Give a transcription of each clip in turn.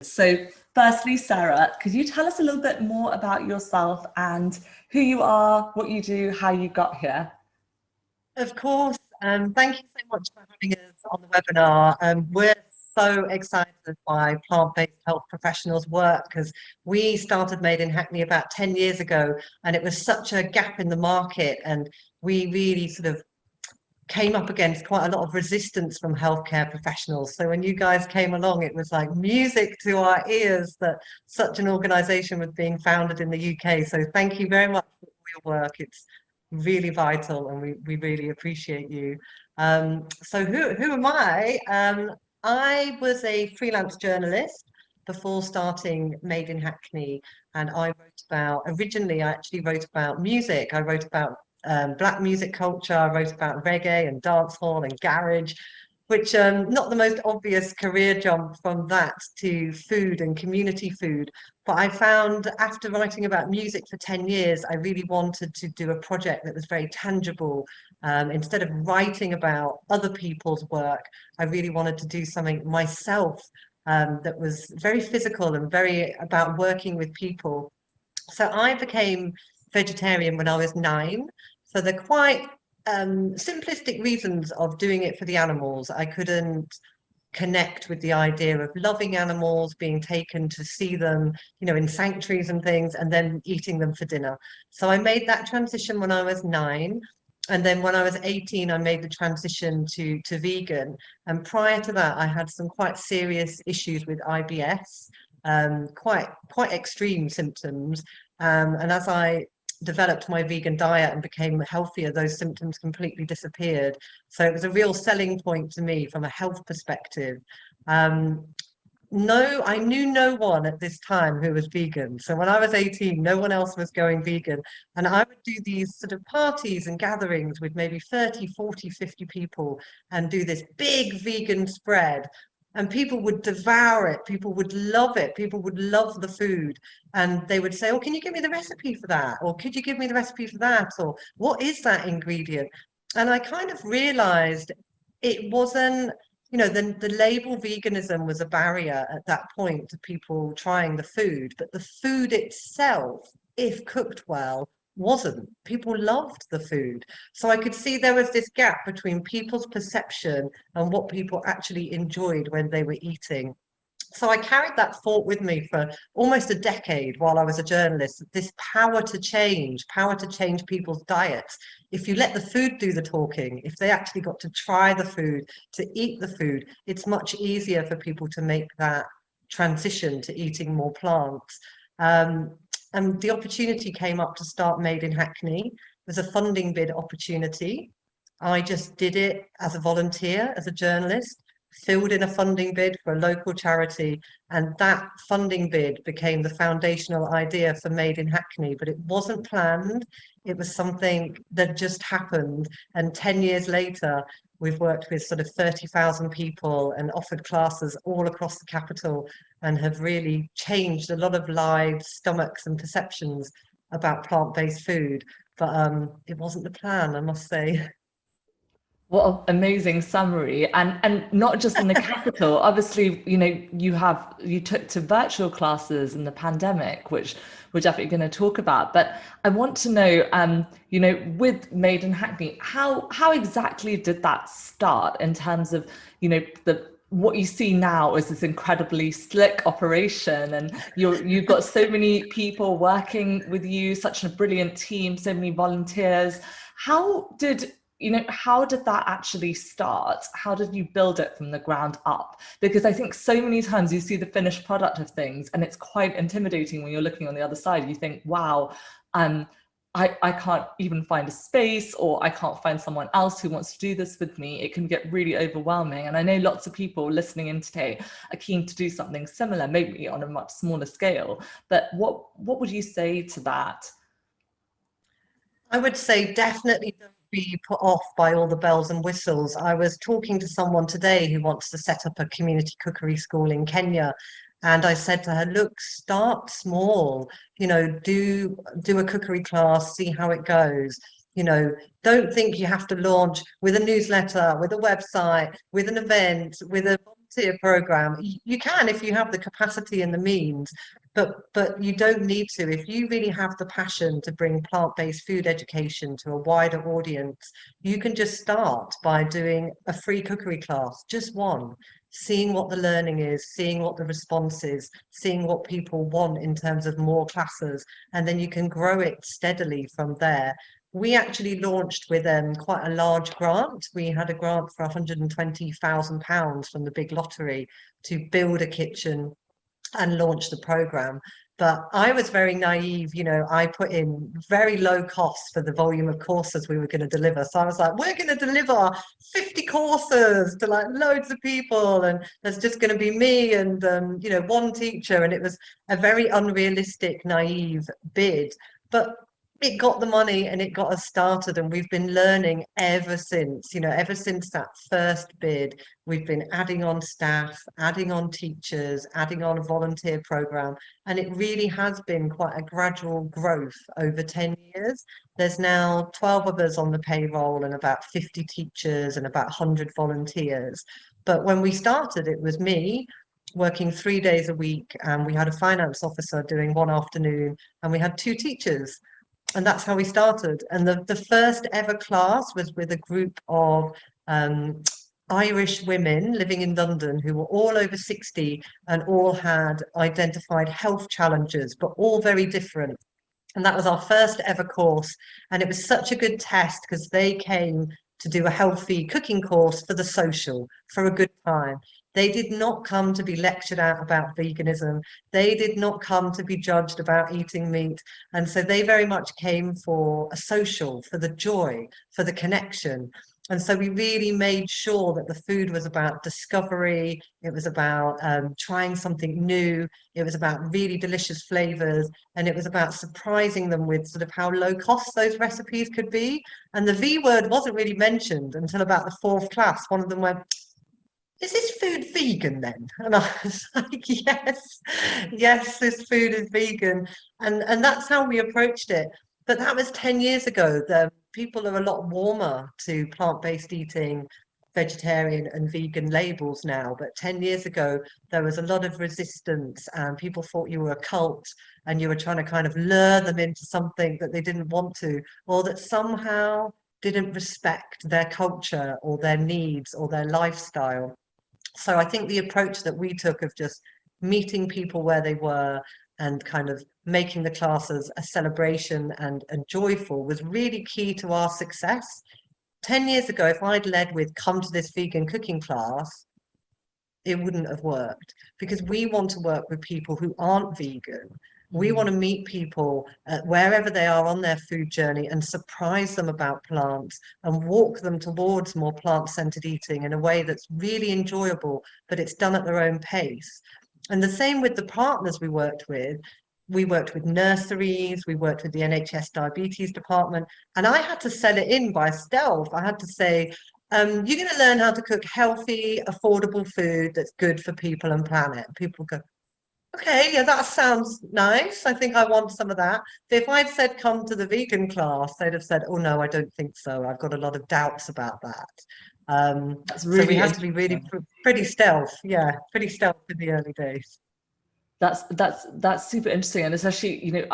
So firstly, Sarah, could you tell us a little bit more about yourself and who you are, what you do, how you got here? Of course. Thank you so much for having us on the webinar. We're so excited by plant-based health professionals' work because we started Made in Hackney about 10 years ago, and it was such a gap in the market, and we really sort of came up against quite a lot of resistance from healthcare professionals. So when you guys came along, it was like music to our ears that such an organization was being founded in the UK. So thank you very much for all your work. It's really vital, and we really appreciate you. So who am I? I was a freelance journalist before starting Made in Hackney, and I wrote about, originally I actually wrote about music. I wrote about Black music culture. I wrote about reggae and dancehall and garage, which not the most obvious career jump from that to food and community food. But I found after writing about music for 10 years, I really wanted to do a project that was very tangible. Instead of writing about other people's work, I really wanted to do something myself that was very physical and very about working with people. So I became vegetarian when I was 9. So the quite simplistic reasons of doing it for the animals. I couldn't connect with the idea of loving animals, being taken to see them, in sanctuaries and things, and then eating them for dinner. So I made that transition when I was 9. And then when I was 18, I made the transition to vegan. And prior to that, I had some quite serious issues with IBS, quite extreme symptoms. And as I developed my vegan diet and became healthier, those symptoms completely disappeared. So it was a real selling point to me from a health perspective. No, I knew no one at this time who was vegan. So when I was 18, no one else was going vegan. And I would do these sort of parties and gatherings with maybe 30, 40, 50 people and do this big vegan spread. And people would devour it. People would love it. People would love the food. And they would say, oh, can you give me the recipe for that? Or could you give me the recipe for that? Or what is that ingredient? And I kind of realized it wasn't, the label veganism was a barrier at that point to people trying the food, but the food itself, if cooked well, wasn't. People loved the food. So I could see there was this gap between people's perception and what people actually enjoyed when they were eating. So I carried that thought with me for almost a decade while I was a journalist, this power to change people's diets. If you let the food do the talking, if they actually got to try the food, to eat the food, it's much easier for people to make that transition to eating more plants. And the opportunity came up to start Made in Hackney. It was a funding bid opportunity. I just did it as a volunteer, as a journalist, filled in a funding bid for a local charity, and that funding bid became the foundational idea for Made in Hackney. But it wasn't planned. It was something that just happened. And 10 years later, we've worked with sort of 30,000 people and offered classes all across the capital and have really changed a lot of lives, stomachs and perceptions about plant-based food. But it wasn't the plan, I must say. What an amazing summary, and not just in the capital. Obviously, you took to virtual classes in the pandemic, which we're definitely going to talk about. But I want to know, with Made in Hackney, how exactly did that start in terms of, what you see now is this incredibly slick operation, and you've got so many people working with you, such a brilliant team, so many volunteers. How did that actually start? How did you build it from the ground up? Because I think so many times you see the finished product of things and it's quite intimidating when you're looking on the other side. You think, wow, I can't even find a space, or I can't find someone else who wants to do this with me. It can get really overwhelming. And I know lots of people listening in today are keen to do something similar, maybe on a much smaller scale. But what would you say to that? I would say definitely don't be put off by all the bells and whistles. I was talking to someone today who wants to set up a community cookery school in Kenya. And I said to her, look, start small, do a cookery class, see how it goes. Don't think you have to launch with a newsletter, with a website, with an event, with a volunteer program, you can if you have the capacity and the means, but you don't need to. If you really have the passion to bring plant-based food education to a wider audience, you can just start by doing a free cookery class, just one, seeing what the learning is, seeing what the response is, seeing what people want in terms of more classes, and then you can grow it steadily from there. We actually launched with quite a large grant. We had a grant for £120,000 from the big lottery to build a kitchen and launch the program. But I was very naive, you know, I put in very low costs for the volume of courses we were going to deliver. So I was like, we're going to deliver 50 courses to like loads of people, and there's just going to be me and, you know, one teacher. And it was a very unrealistic, naive bid. But it got the money and it got us started, and we've been learning ever since, you know, ever since that first bid. We've been adding on staff, adding on teachers, adding on a volunteer program, and it really has been quite a gradual growth over 10 years. There's now 12 of us on the payroll and about 50 teachers and about 100 volunteers. But when we started, it was me working 3 days a week, and we had a finance officer doing one afternoon, and we had 2 teachers. And that's how we started. And the first ever class was with a group of Irish women living in London who were all over 60 and all had identified health challenges, but all very different. And that was our first ever course. And it was such a good test because they came to do a healthy cooking course for the social, for a good time. They did not come to be lectured at about veganism. They did not come to be judged about eating meat. And so they very much came for a social, for the joy, for the connection. And so we really made sure that the food was about discovery. It was about trying something new. It was about really delicious flavors. And it was about surprising them with sort of how low cost those recipes could be. And the V word wasn't really mentioned until about the 4th class. One of them went, "Is this food vegan then?" And I was like, yes, this food is vegan. And that's how we approached it. But that was 10 years ago. The people are a lot warmer to plant-based eating, vegetarian and vegan labels now. But 10 years ago, there was a lot of resistance, and people thought you were a cult and you were trying to kind of lure them into something that they didn't want to, or that somehow didn't respect their culture or their needs or their lifestyle. So I think the approach that we took of just meeting people where they were and kind of making the classes a celebration and joyful was really key to our success. 10 years ago, if I'd led with "come to this vegan cooking class," it wouldn't have worked, because we want to work with people who aren't vegan. We want to meet people wherever they are on their food journey and surprise them about plants and walk them towards more plant-centered eating in a way that's really enjoyable, but it's done at their own pace. And the same with the partners we worked with. We worked with nurseries, we worked with the NHS diabetes department, and I had to sell it in by stealth. I had to say, you're going to learn how to cook healthy, affordable food that's good for people and planet. People go, "Okay, yeah, that sounds nice. I think I want some of that." But if I'd said, "come to the vegan class," they'd have said, "Oh no, I don't think so. I've got a lot of doubts about that." That's So we really had to be really pretty stealth. Yeah, pretty stealth in the early days. That's super interesting, and especially, you know,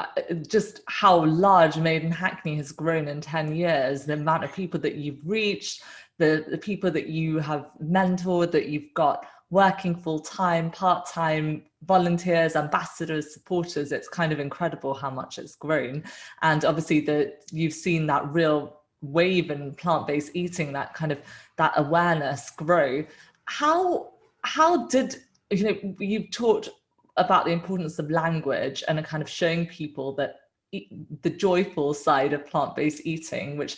just how large Made in Hackney has grown in 10 years, the amount of people that you've reached, the people that you have mentored, that you've got working full-time, part-time, volunteers, ambassadors, supporters. It's kind of incredible how much it's grown. And obviously you've seen that real wave in plant-based eating, that kind of that awareness grow. How did, you know, you've talked about the importance of language and kind of showing people that the joyful side of plant-based eating, which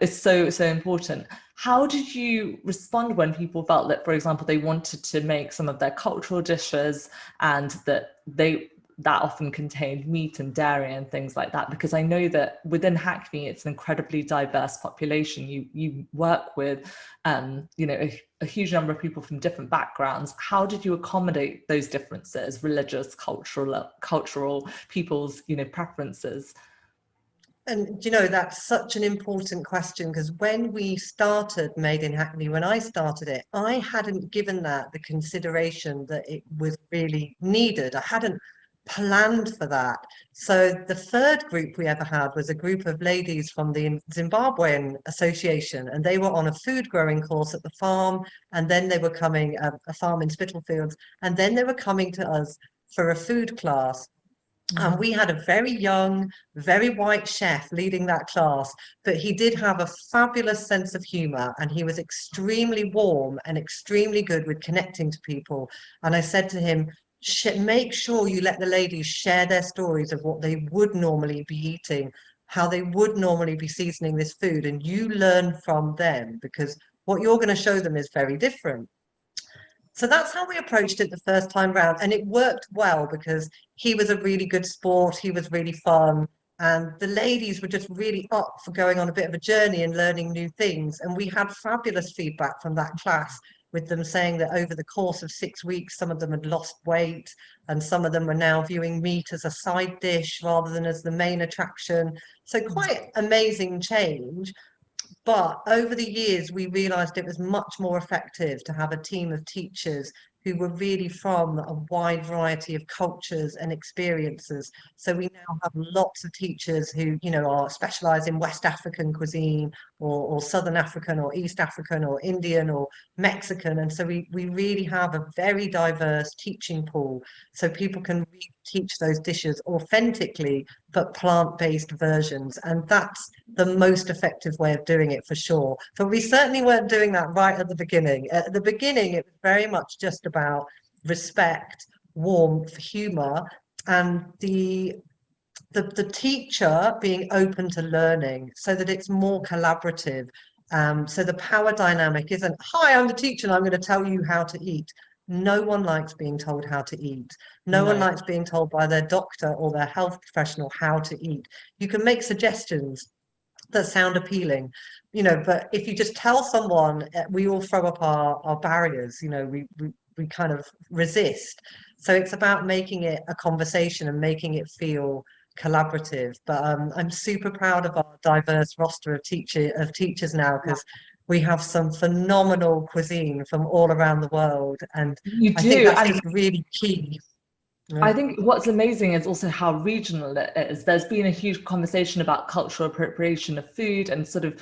is so important. How did you respond when people felt that, for example, they wanted to make some of their cultural dishes and that often contained meat and dairy and things like that? Because I know that within Hackney, it's an incredibly diverse population. You work with, you know, a huge number of people from different backgrounds. How did you accommodate those differences, religious, cultural people's, you know, preferences? And you know, that's such an important question, because when we started Made in Hackney, when I started it, I hadn't given that the consideration that it was really needed. I hadn't planned for that. So the third group we ever had was a group of ladies from the Zimbabwean Association, and they were on a food growing course at the farm, and then they were coming, a farm in Spitalfields, and then they were coming to us for a food class. And we had a very young, very white chef leading that class, but he did have a fabulous sense of humor, and he was extremely warm and extremely good with connecting to people. And I said to him, make sure you let the ladies share their stories of what they would normally be eating, how they would normally be seasoning this food, and you learn from them, because what you're going to show them is very different. So that's how we approached it the first time round, and it worked well because he was a really good sport, he was really fun, and the ladies were just really up for going on a bit of a journey and learning new things. And we had fabulous feedback from that class, with them saying that over the course of 6 weeks, some of them had lost weight, and some of them were now viewing meat as a side dish rather than as the main attraction. So quite amazing change. But over the years, we realised it was much more effective to have a team of teachers who were really from a wide variety of cultures and experiences. So we now have lots of teachers who, you know, are specialised in West African cuisine, or Southern African, or East African, or Indian, or Mexican. And so we really have a very diverse teaching pool, so people can really teach those dishes authentically, but plant-based versions. And that's the most effective way of doing it, for sure. But we certainly weren't doing that right at the beginning. At the beginning, it was very much just about respect, warmth, humor, and the teacher being open to learning, so that it's more collaborative. So the power dynamic isn't, hi, I'm the teacher and I'm going to tell you how to eat. No one likes being told how to eat. No one likes being told by their doctor or their health professional how to eat. You can make suggestions that sound appealing, you know, but if you just tell someone, we all throw up our barriers, you know, we kind of resist. So it's about making it a conversation and making it feel collaborative. But I'm super proud of our diverse roster of teachers now, because we have some phenomenal cuisine from all around the world, and You I think do, that's and just really key. I think what's amazing is also how regional it is. There's been a huge conversation about cultural appropriation of food, and sort of,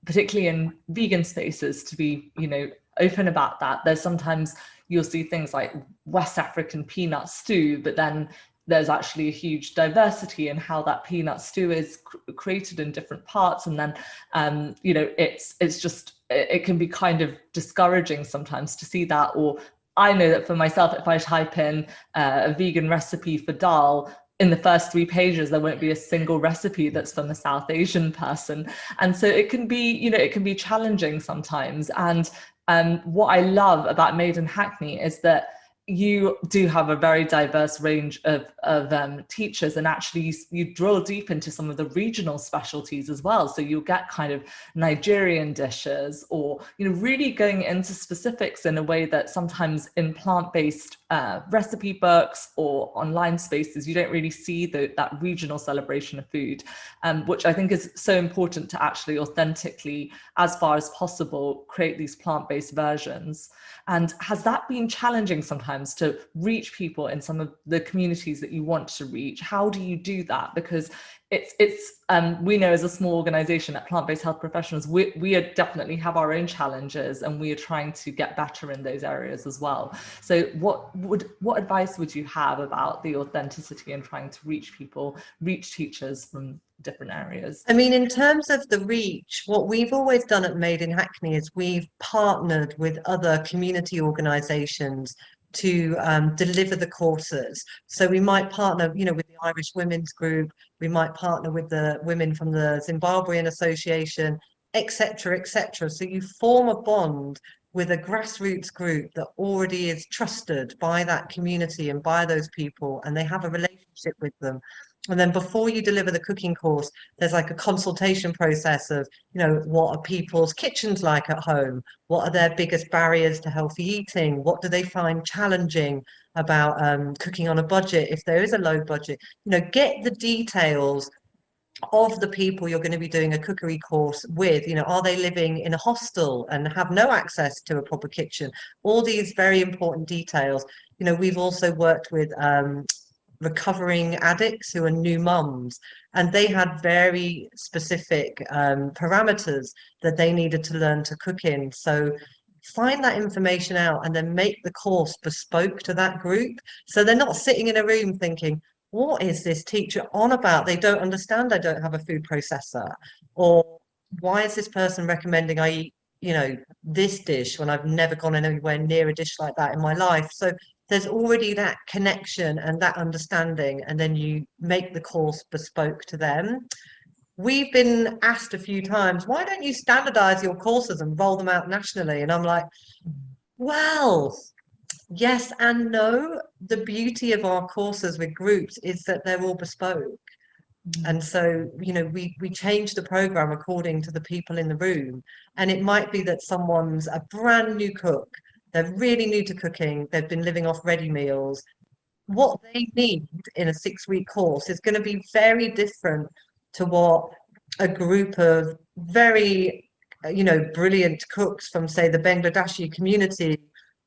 particularly in vegan spaces, to be, you know, open about that. There's sometimes you'll see things like West African peanut stew, but then there's actually a huge diversity in how that peanut stew is created in different parts. And then, you know, it's just, it can be kind of discouraging sometimes to see that. Or I know that for myself, if I type in a vegan recipe for dal, in the first 3 pages, there won't be a single recipe that's from a South Asian person. And so it can be, you know, it can be challenging sometimes. And what I love about Made in Hackney is that you do have a very diverse range of teachers, and actually you drill deep into some of the regional specialties as well. So you'll get kind of Nigerian dishes, or, you know, really going into specifics in a way that sometimes in plant-based recipe books or online spaces, you don't really see that regional celebration of food, which I think is so important to actually authentically, as far as possible, create these plant-based versions. And has that been challenging sometimes to reach people in some of the communities that you want to reach? How do you do that? Because we know as a small organization at Plant-Based Health Professionals, we definitely have our own challenges, and we are trying to get better in those areas as well. So what advice would you have about the authenticity and trying to reach people, reach teachers from different areas? I mean, in terms of the reach, what we've always done at Made in Hackney is we've partnered with other community organisations to deliver the courses. So we might partner, you know, with the Irish Women's Group, we might partner with the women from the Zimbabwean Association, etc., etc. So you form a bond with a grassroots group that already is trusted by that community and by those people, and they have a relationship with them. And then before you deliver the cooking course, there's like a consultation process of, you know, what are people's kitchens like at home? What are their biggest barriers to healthy eating? What do they find challenging about cooking on a budget, if there is a low budget? You know, get the details of the people you're going to be doing a cookery course with, are they living in a hostel and have no access to a proper kitchen? All these very important details. We've also worked with recovering addicts who are new mums, and they had very specific parameters that they needed to learn to cook in. So find that information out and then make the course bespoke to that group. So they're not sitting in a room thinking, what is this teacher on about? They don't understand. I don't have a food processor. Or why is this person recommending I eat, this dish when I've never gone anywhere near a dish like that in my life? So there's already that connection and that understanding, and then you make the course bespoke to them. We've been asked a few times, why don't you standardize your courses and roll them out nationally? And I'm like, well, yes and no. The beauty of our courses with groups is that they're all bespoke. And so, we change the program according to the people in the room. And it might be that someone's a brand new cook. They're really new to cooking. They've been living off ready meals. What they need in a 6-week course is going to be very different to what a group of very, brilliant cooks from, say, the Bangladeshi community,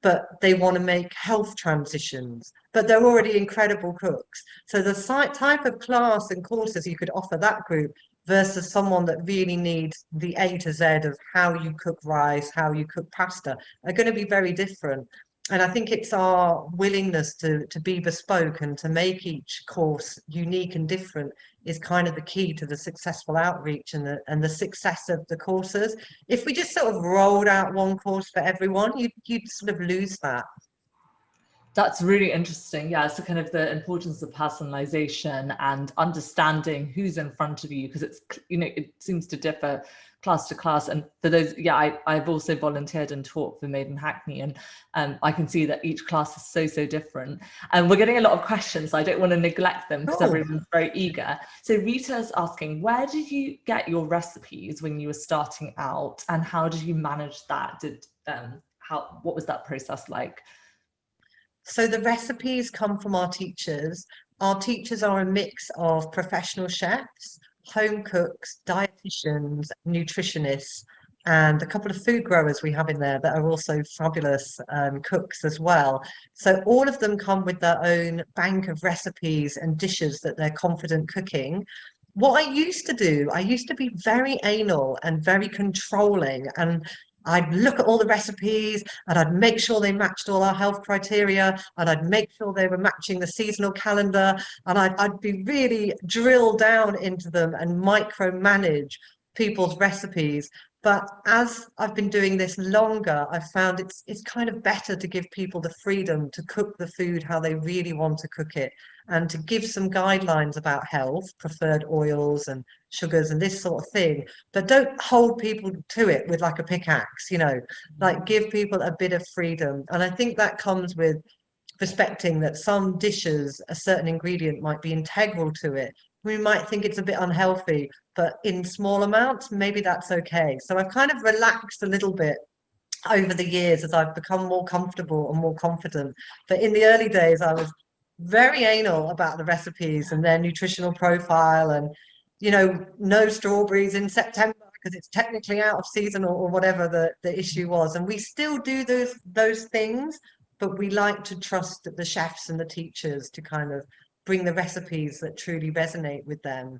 but they want to make health transitions, but they're already incredible cooks. So the type of class and courses you could offer that group versus someone that really needs the A to Z of how you cook rice, how you cook pasta, are going to be very different. And I think it's our willingness to be bespoke and to make each course unique and different is kind of the key to the successful outreach and the success of the courses. If we just sort of rolled out one course for everyone, you'd sort of lose that. That's really interesting. Yeah, so kind of the importance of personalization and understanding who's in front of you, because it's, it seems to differ class to class. And for those, I've also volunteered and taught for Made in Hackney, and I can see that each class is so different. And we're getting a lot of questions, so I don't want to neglect them because everyone's very eager. So Rita's asking, where did you get your recipes when you were starting out, and how did you manage that? What was that process like? So the recipes come from our teachers. Our teachers are a mix of professional chefs, home cooks, dietitians, nutritionists, and a couple of food growers we have in there that are also fabulous cooks as well. So all of them come with their own bank of recipes and dishes that they're confident cooking. What I used to do, I used to be very anal and very controlling, and I'd look at all the recipes and I'd make sure they matched all our health criteria, and I'd make sure they were matching the seasonal calendar, and I'd be really drilled down into them and micromanage people's recipes. But as I've been doing this longer, I've found it's kind of better to give people the freedom to cook the food how they really want to cook it, and to give some guidelines about health, preferred oils and sugars and this sort of thing, but don't hold people to it with like a pickaxe, like give people a bit of freedom. And I think that comes with respecting that some dishes, a certain ingredient might be integral to it. We might think it's a bit unhealthy, but in small amounts, maybe that's okay. So I've kind of relaxed a little bit over the years as I've become more comfortable and more confident. But in the early days, I was very anal about the recipes and their nutritional profile, and no strawberries in September because it's technically out of season, or whatever the issue was. And we still do those things, but we like to trust the chefs and the teachers to kind of bring the recipes that truly resonate with them.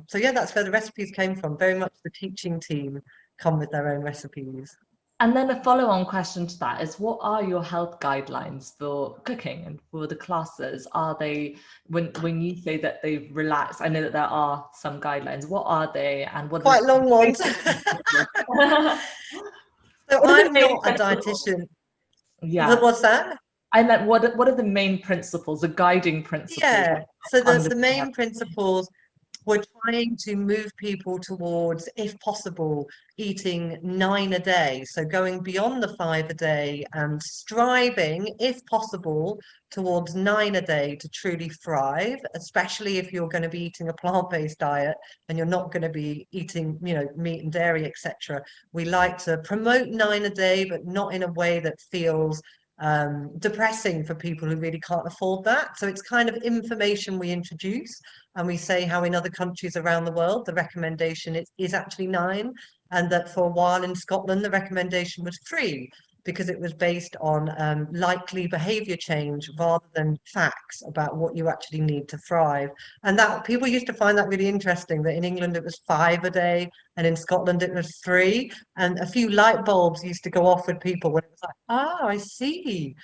So yeah, that's where the recipes came from. Very much the teaching team come with their own recipes. And then a follow-on question to that is, what are your health guidelines for cooking and for the classes? Are they, when you say that they've relaxed, I know that there are some guidelines, what are they, and what quite long ones. So I'm not a dietitian. Yeah. What's that? I meant, what are the main principles, the guiding principles? Yeah, so the main principles, we're trying to move people towards, if possible, eating 9 a day. So going beyond the 5 a day and striving, if possible, towards 9 a day to truly thrive, especially if you're going to be eating a plant-based diet and you're not going to be eating, meat and dairy, etc. We like to promote 9 a day, but not in a way that feels depressing for people who really can't afford that. So it's kind of information we introduce, and we say how in other countries around the world the recommendation is actually 9, and that for a while in Scotland the recommendation was 3, because it was based on likely behavior change rather than facts about what you actually need to thrive. And that people used to find that really interesting, that in England it was 5 a day and in Scotland it was 3. And a few light bulbs used to go off with people when it was like, ah, I see.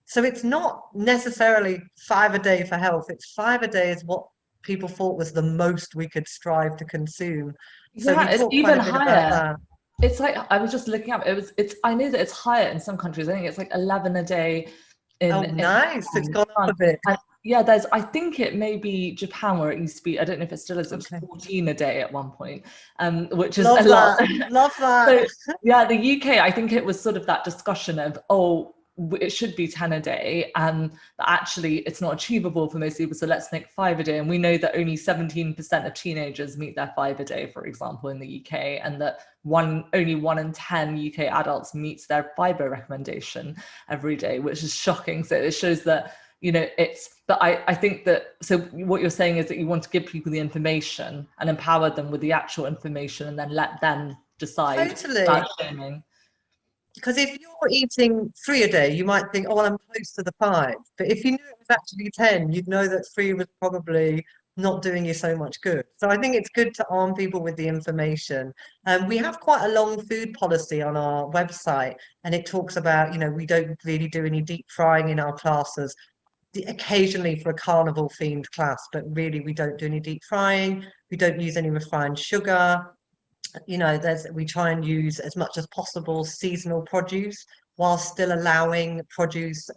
So it's not necessarily 5 a day for health. It's 5 a day is what people thought was the most we could strive to consume. So we Yeah, it's talk quite even a bit about higher. that. It's like, I was just looking up, it's I know that it's higher in some countries. I think it's like 11 a day Oh, in nice. It's gone up a France. bit. And yeah, there's, I think it may be Japan where it used to be, I don't know if it still is, it was Okay. 14 a day at one point, which is a Love lot. that. Love that. So yeah, the UK, I think it was sort of that discussion of, oh, it should be 10 a day, and actually it's not achievable for most people, so let's make 5 a day. And we know that only 17% of teenagers meet their 5 a day, for example, in the UK, and that only 1 in 10 UK adults meets their fibre recommendation every day, which is shocking. So it shows that, you know, but I think that, so what you're saying is that you want to give people the information and empower them with the actual information, and then let them decide Totally. about shaming. Because if you're eating 3 a day, you might think, oh, well, I'm close to the 5. But if you knew it was actually 10, you'd know that 3 was probably not doing you so much good. So I think it's good to arm people with the information. We have quite a long food policy on our website, and it talks about, you know, we don't really do any deep frying in our classes, occasionally for a carnival themed class, but really we don't do any deep frying. We don't use any refined sugar. You know, we try and use as much as possible seasonal produce while still allowing produce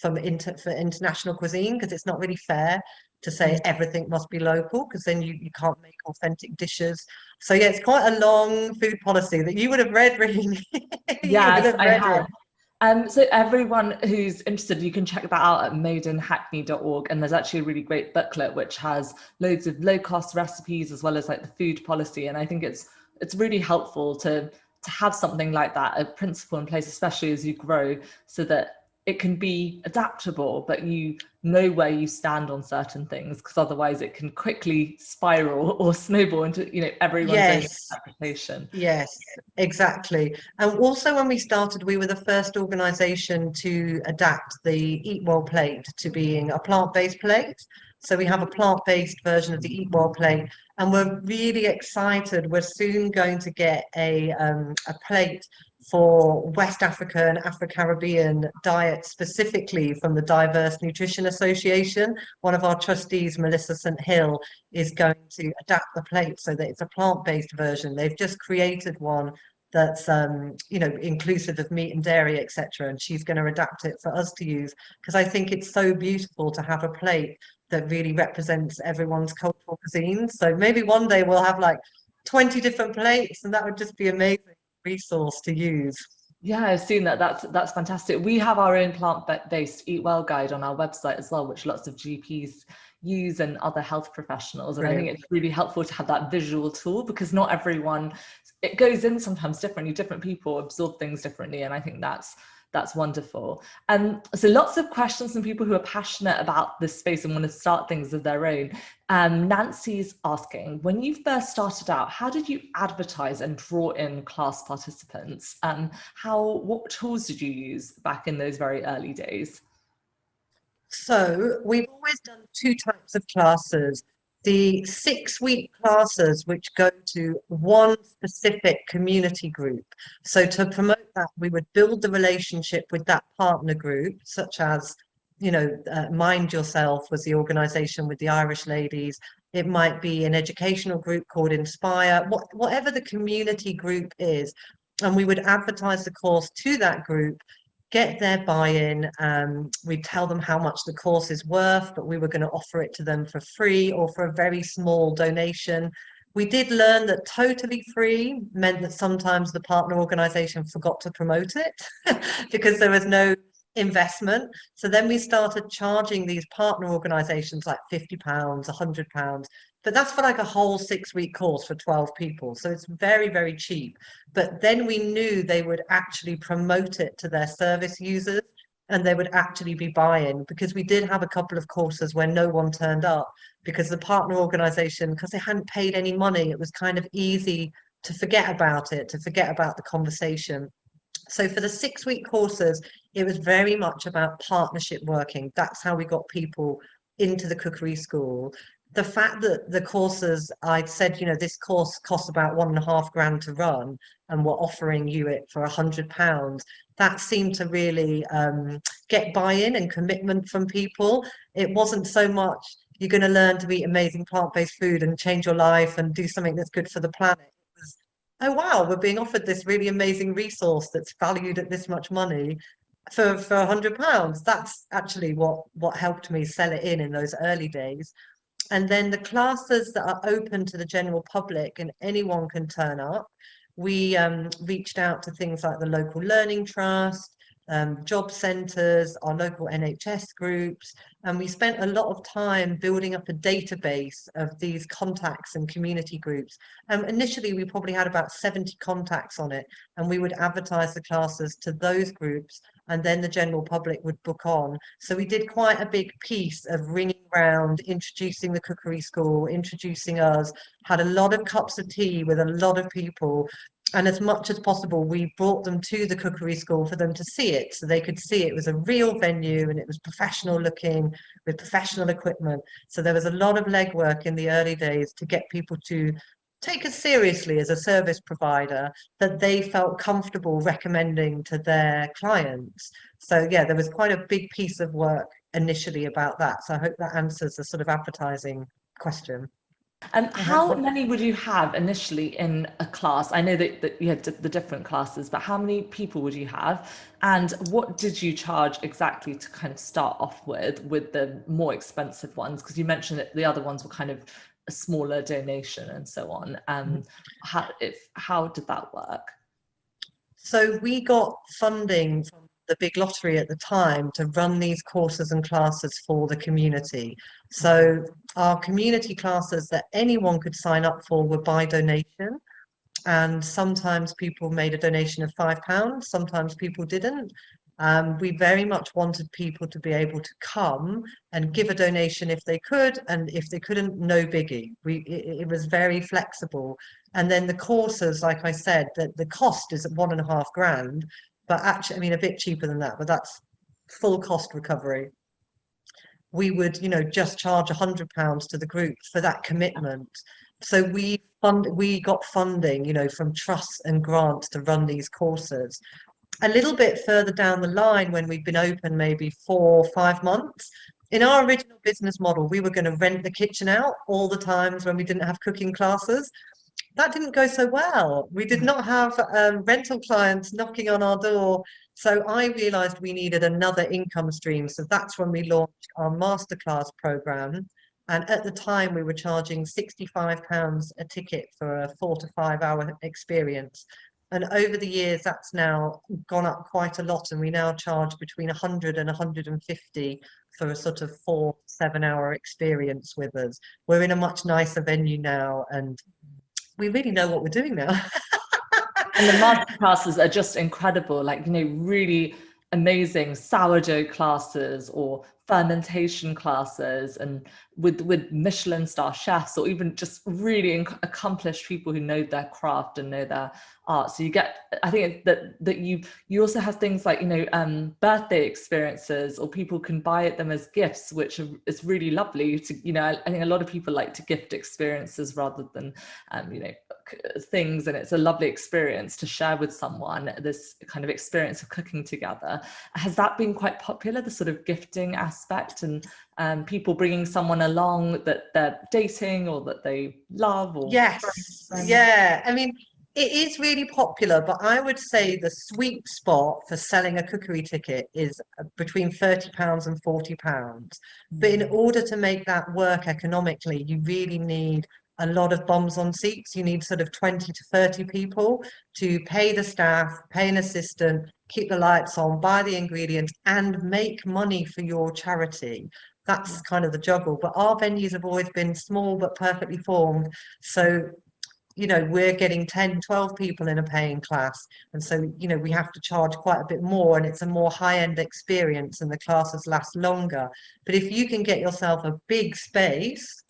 for international cuisine, because it's not really fair to say everything must be local, because then you can't make authentic dishes. So yeah, it's quite a long food policy that you would have read, really. You would Yes, have I read it. have. So everyone who's interested, you can check that out at madeinhackney.org. And there's actually a really great booklet which has loads of low-cost recipes as well as like the food policy. And I think it's really helpful to have something like that, a principle in place, especially as you grow, so that it can be adaptable, but you know where you stand on certain things, because otherwise it can quickly spiral or snowball into, you know, everyone's own Yes. interpretation. Yes, exactly. And also when we started, we were the first organisation to adapt the Eat Well plate to being a plant-based plate. So we have a plant-based version of the Eat Well plate, and we're really excited. We're soon going to get a plate for West Africa and Afro-Caribbean diet, specifically from the Diverse Nutrition Association. One of our trustees, Melissa St. Hill, is going to adapt the plate so that it's a plant-based version. They've just created one that's you know, inclusive of meat and dairy, etc. And she's going to adapt it for us to use, because I think it's so beautiful to have a plate that really represents everyone's cultural cuisine. So maybe one day we'll have like 20 different plates, and that would just be amazing resource to use. Yeah, I've seen that. That's fantastic. We have our own plant-based Eat Well guide on our website as well, which lots of GPs use and other health professionals. And I think Brilliant. it's really helpful to have that visual tool, because not everyone, it goes in sometimes differently. Different people absorb things differently, and I think that's wonderful. So lots of questions from people who are passionate about this space and want to start things of their own. Nancy's asking, when you first started out, how did you advertise and draw in class participants? What tools did you use back in those very early days? So we've always done 2 types of classes. The 6-week classes, which go to one specific community group. So to promote that, we would build the relationship with that partner group, such as, you know, Mind Yourself was the organisation with the Irish ladies. It might be an educational group called Inspire, whatever the community group is. And we would advertise the course to that group, get their buy-in. We'd tell them how much the course is worth, but we were going to offer it to them for free or for a very small donation. We did learn that totally free meant that sometimes the partner organisation forgot to promote it because there was no investment. So then we started charging these partner organisations like £50, £100, but that's for like a whole 6-week course for 12 people. So it's very, very cheap. But then we knew they would actually promote it to their service users. and there would actually be buy-in, because we did have a couple of courses where no one turned up because the partner organization, because they hadn't paid any money, it was kind of easy to forget about it, to forget about the conversation. So for the 6-week courses, it was very much about partnership working. That's how we got people into the cookery school. The fact that the courses, I'd said, you know, this course costs about £1.5 grand to run, and we're offering you it for £100. That seemed to really get buy-in and commitment from people. It wasn't so much you're going to learn to eat amazing plant-based food and change your life and do something that's good for the planet. Oh wow, we're being offered this really amazing resource that's valued at this much money for £100. That's actually what helped me sell it in those early days. And then the classes that are open to the general public and anyone can turn up, we reached out to things like the local learning trust, job centres, our local NHS groups, and we spent a lot of time building up a database of these contacts and community groups. Initially, we probably had about 70 contacts on it, and we would advertise the classes to those groups, and then the general public would book on. So we did quite a big piece of ringing around, introducing the cookery school, introducing us, had a lot of cups of tea with a lot of people. And as much as possible, we brought them to the cookery school for them to see it, so they could see it was a real venue and it was professional looking with professional equipment. So there was a lot of legwork in the early days to get people to take us seriously as a service provider that they felt comfortable recommending to their clients. So yeah, there was quite a big piece of work initially about that. So I hope that answers the sort of advertising question. And how many would you have initially in a class? I know that you had the different classes, but how many people would you have? And what did you charge exactly to kind of start off with the more expensive ones? Because you mentioned that the other ones were kind of a smaller donation and so on. How did that work? So we got funding from the big lottery at the time to run these courses and classes for the community. So our community classes that anyone could sign up for were by donation. And sometimes people made a donation of £5, sometimes people didn't. We very much wanted people to be able to come and give a donation if they could, and if they couldn't, no biggie. It was very flexible. And then the courses, like I said, that the cost is at £1.5 grand, but actually, I mean, a bit cheaper than that, but that's full cost recovery. We would, you know, just charge £100 to the group for that commitment. So we got funding, you know, from trusts and grants to run these courses. A little bit further down the line, when we've been open maybe 4 or 5 months, in our original business model, we were going to rent the kitchen out all the times when we didn't have cooking classes. That didn't go so well. We did not have rental clients knocking on our door. So I realized we needed another income stream. So that's when we launched our masterclass program. And at the time, we were charging £65 a ticket for a 4 to 5 hour experience. And over the years, that's now gone up quite a lot. And we now charge between 100 and 150 for a sort of 4 to 7 hour experience with us. We're in a much nicer venue now, and we really know what we're doing now. And the masterclasses are just incredible, like, you know, really amazing sourdough classes or fermentation classes, and with Michelin star chefs, or even just really accomplished people who know their craft and know their art. So you get, I think that you also have things like, you know, birthday experiences, or people can buy them as gifts, which is really lovely to, you know, I think a lot of people like to gift experiences rather than you know, things, and it's a lovely experience to share with someone, this kind of experience of cooking together. Has that been quite popular, the sort of gifting aspect, and people bringing someone along that they're dating or that they love? Or Yes, yeah. I mean, it is really popular, but I would say the sweet spot for selling a cookery ticket is between £30 and £40. But in order to make that work economically, you really need a lot of bums on seats. You need sort of 20 to 30 people to pay the staff, pay an assistant, keep the lights on, buy the ingredients, and make money for your charity. That's kind of the juggle. But our venues have always been small but perfectly formed. So you know, we're getting 10, 12 people in a paying class. And so, you know, we have to charge quite a bit more, and it's a more high-end experience and the classes last longer. But if you can get yourself a big space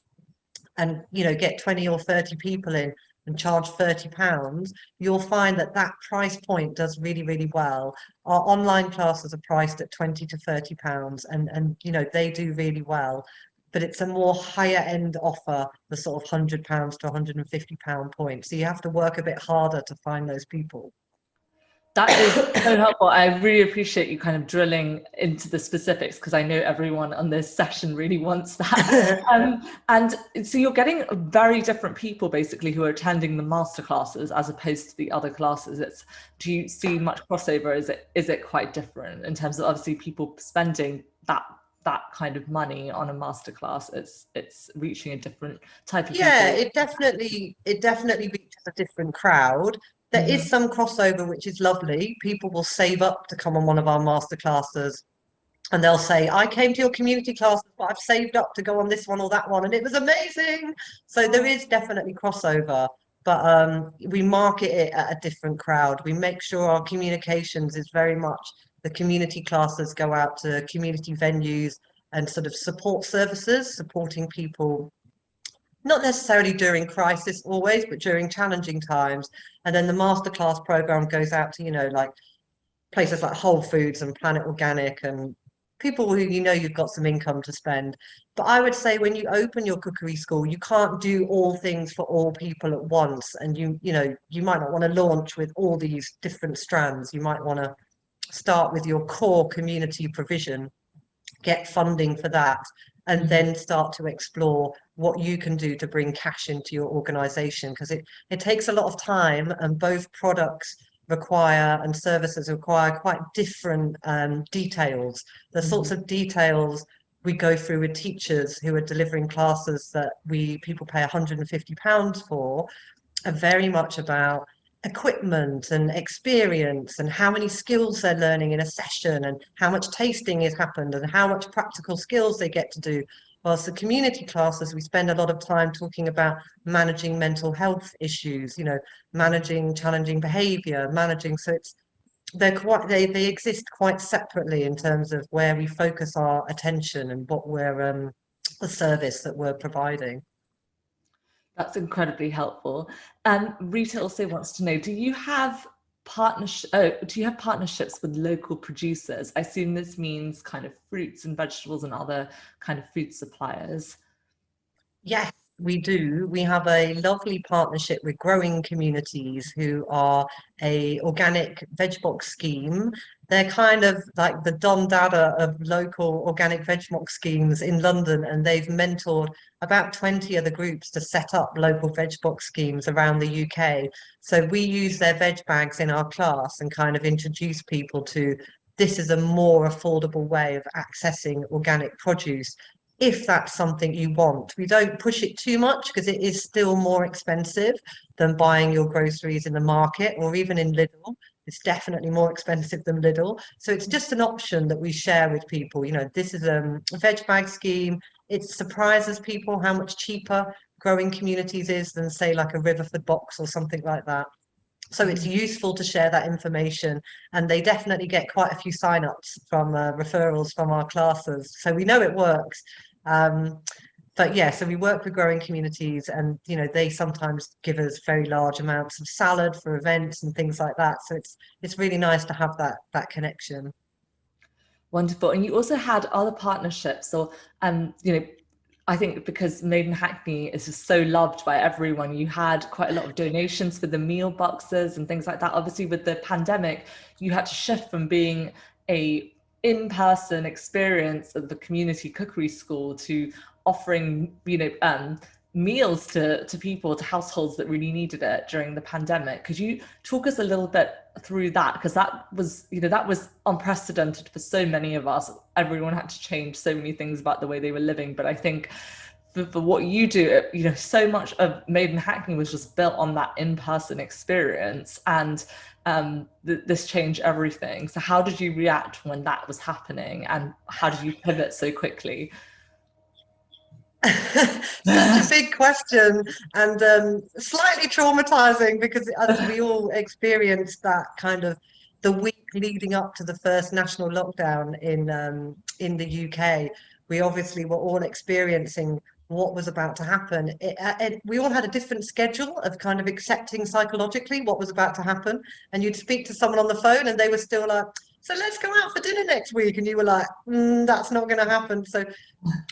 and, you know, get 20 or 30 people in and charge £30, you'll find that that price point does really, really well. Our online classes are priced at 20 to £30, and you know, they do really well. But it's a more higher end offer, the sort of £100 to £150 point. So you have to work a bit harder to find those people. That is so helpful. I really appreciate you kind of drilling into the specifics, because I know everyone on this session really wants that. And so you're getting very different people basically who are attending the masterclasses as opposed to the other classes. Do you see much crossover? Is it quite different in terms of obviously people spending that kind of money on a masterclass? It's reaching a different type of Yeah, people. it definitely reaches a different crowd. There is some crossover, which is lovely. People will save up to come on one of our master classes, and they'll say, I came to your community classes, but I've saved up to go on this one or that one, and it was amazing. So there is definitely crossover, but we market it at a different crowd. We make sure our communications is very much the community classes go out to community venues and sort of support services, supporting people not necessarily during crisis always, but during challenging times. And then the masterclass program goes out to, you know, like places like Whole Foods and Planet Organic and people who, you know, you've got some income to spend. But I would say when you open your cookery school, you can't do all things for all people at once. And you know, you might not want to launch with all these different strands. You might want to start with your core community provision, get funding for that, and then start to explore what you can do to bring cash into your organization, because it takes a lot of time, and both products require and services require quite different details. The sorts of details we go through with teachers who are delivering classes that people pay £150 for are very much about equipment and experience and how many skills they're learning in a session and how much tasting has happened and how much practical skills they get to do. Whilst the community classes, we spend a lot of time talking about managing mental health issues, you know, managing challenging behavior, so they exist quite separately in terms of where we focus our attention and what we're the service that we're providing. That's incredibly helpful. Rita also wants to know, do you have partnerships with local producers? I assume this means kind of fruits and vegetables and other kind of food suppliers. Yes, we do. We have a lovely partnership with Growing Communities, who are a organic veg box scheme. They're kind of like the Don Dada of local organic veg box schemes in London, and they've mentored about 20 other groups to set up local veg box schemes around the UK. So we use their veg bags in our class and kind of introduce people to this is a more affordable way of accessing organic produce, if that's something you want. We don't push it too much because it is still more expensive than buying your groceries in the market or even in Lidl. It's definitely more expensive than Lidl. So it's just an option that we share with people. You know, this is a veg bag scheme. It surprises people how much cheaper Growing Communities is than, say, like a Riverford box or something like that. So it's useful to share that information, and they definitely get quite a few sign-ups from referrals from our classes. So we know it works. But yeah, so we work with Growing Communities, and you know, they sometimes give us very large amounts of salad for events and things like that. So it's really nice to have that connection. Wonderful. And you also had other partnerships, or you know, I think because Made in Hackney is just so loved by everyone, you had quite a lot of donations for the meal boxes and things like that. Obviously, with the pandemic, you had to shift from being a in-person experience of the community cookery school to offering, you know, meals to people, to households that really needed it during the pandemic. Could you talk us a little bit through that? Because that was, you know, that was unprecedented for so many of us. Everyone had to change so many things about the way they were living. But I think for what you do, you know, so much of Made in Hackney was just built on that in-person experience, and this changed everything. So how did you react when that was happening, and how did you pivot so quickly? Such a big question, and slightly traumatizing, because as we all experienced that kind of the week leading up to the first national lockdown in the UK, we obviously were all experiencing what was about to happen. We all had a different schedule of kind of accepting psychologically what was about to happen, and you'd speak to someone on the phone and they were still like, so let's go out for dinner next week, and you were like, that's not going to happen. So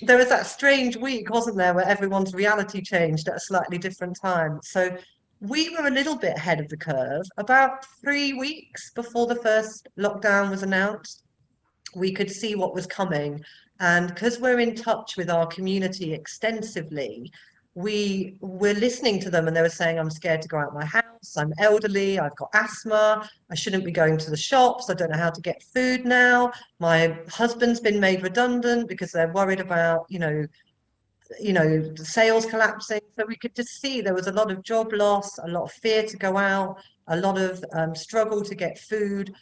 there was that strange week, wasn't there, where everyone's reality changed at a slightly different time. So we were a little bit ahead of the curve. About 3 weeks before the first lockdown was announced, we could see what was coming. And because we're in touch with our community extensively, we were listening to them, and they were saying, I'm scared to go out my house, I'm elderly, I've got asthma, I shouldn't be going to the shops, I don't know how to get food now, my husband's been made redundant because they're worried about, the sales collapsing. So we could just see there was a lot of job loss, a lot of fear to go out, a lot of struggle to get food.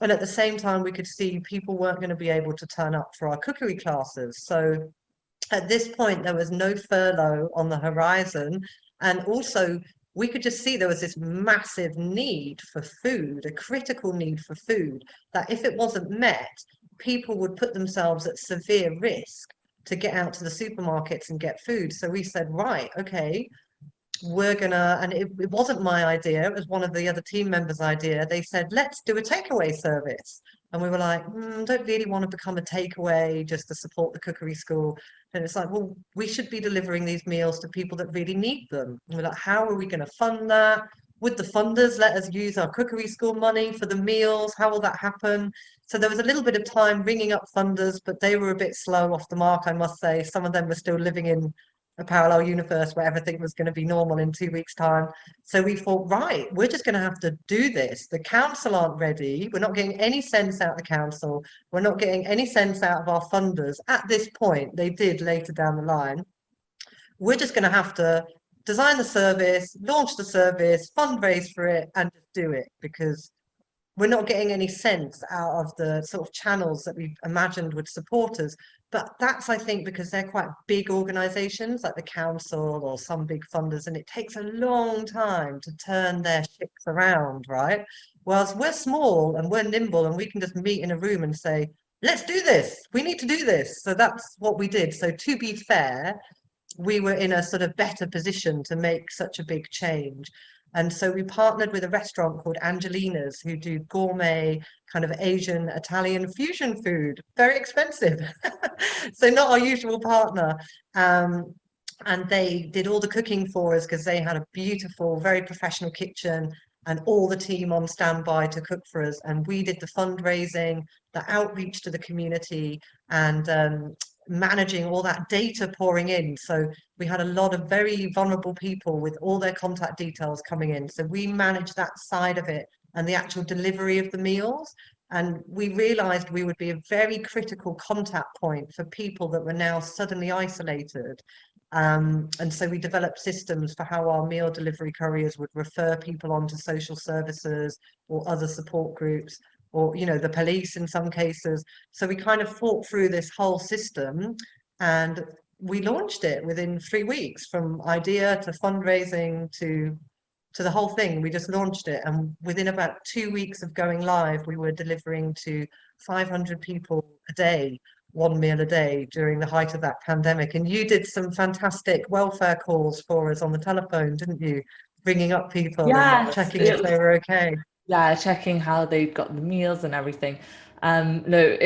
And at the same time, we could see people weren't going to be able to turn up for our cookery classes. So at this point, there was no furlough on the horizon. And also, we could just see there was this massive need for food, a critical need for food, that if it wasn't met, people would put themselves at severe risk to get out to the supermarkets and get food. So we said, right, okay, we're gonna, and it wasn't my idea, it was one of the other team members' idea. They said, let's do a takeaway service. And we were like, don't really want to become a takeaway just to support the cookery school. And it's like, well, we should be delivering these meals to people that really need them. And we're like, how are we going to fund that? Would the funders let us use our cookery school money for the meals? How will that happen? So there was a little bit of time ringing up funders, but they were a bit slow off the mark, I must say. Some of them were still living in a parallel universe where everything was going to be normal in 2 weeks' time. So we thought, right, we're just going to have to do this. The council aren't ready. We're not getting any sense out of the council. We're not getting any sense out of our funders at this point. They did later down the line. We're just going to have to design the service, launch the service, fundraise for it, and just do it, because we're not getting any sense out of the sort of channels that we imagined would support us. But that's, I think, because they're quite big organizations like the council or some big funders, and it takes a long time to turn their ships around, right? Whereas we're small and we're nimble, and we can just meet in a room and say, let's do this, we need to do this. So that's what we did. So to be fair, we were in a sort of better position to make such a big change. And so we partnered with a restaurant called Angelina's, who do gourmet kind of Asian Italian fusion food, very expensive. So not our usual partner. And they did all the cooking for us because they had a beautiful, very professional kitchen and all the team on standby to cook for us. And we did the fundraising, the outreach to the community, and managing all that data pouring in. So we had a lot of very vulnerable people with all their contact details coming in. So we managed that side of it and the actual delivery of the meals. And we realized we would be a very critical contact point for people that were now suddenly isolated. And so we developed systems for how our meal delivery couriers would refer people on to social services or other support groups, or the police in some cases. So we kind of fought through this whole system, and we launched it within 3 weeks, from idea to fundraising to the whole thing. We just launched it, and within about 2 weeks of going live, we were delivering to 500 people a day, one meal a day, during the height of that pandemic. And you did some fantastic welfare calls for us on the telephone, didn't you? Ringing up people and checking if they were okay. Yeah, checking how they'd got the meals and everything. No,